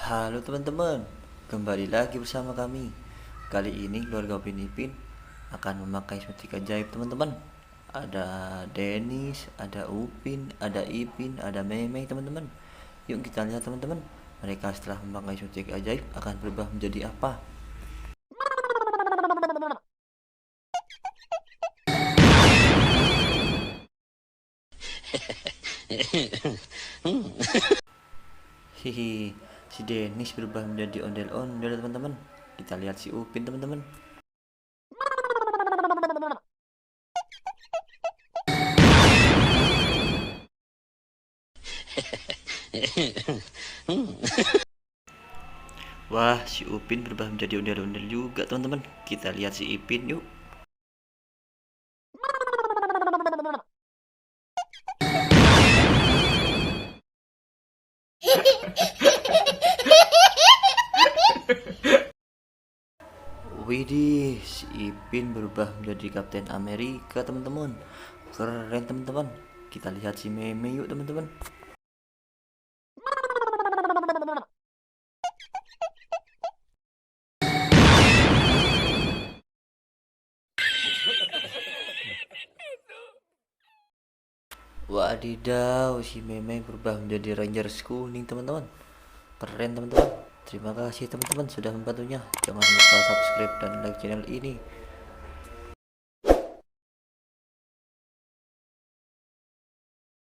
Halo teman-teman, kembali lagi bersama kami. Kali ini keluarga Upin Ipin akan memakai suntik ajaib teman-teman. Ada Denis, ada Upin, ada Ipin, ada Meme teman-teman. Yuk kita lihat teman-teman, mereka setelah memakai suntik ajaib akan berubah menjadi apa? Hihi, si Denis berubah menjadi ondel-ondel teman-teman. Kita lihat si Upin teman-teman. Wah, si Upin berubah menjadi ondel-ondel juga teman-teman. Kita lihat si Ipin yuk. Widih, si Ipin berubah menjadi Kapten Amerika teman-teman. Keren teman-teman. Kita lihat si Meme yuk teman-teman. Wadidaw, si Meme berubah menjadi Rangers kuning teman-teman. Keren teman-teman. Terima kasih teman-teman sudah membantunya. Jangan lupa subscribe dan like channel ini.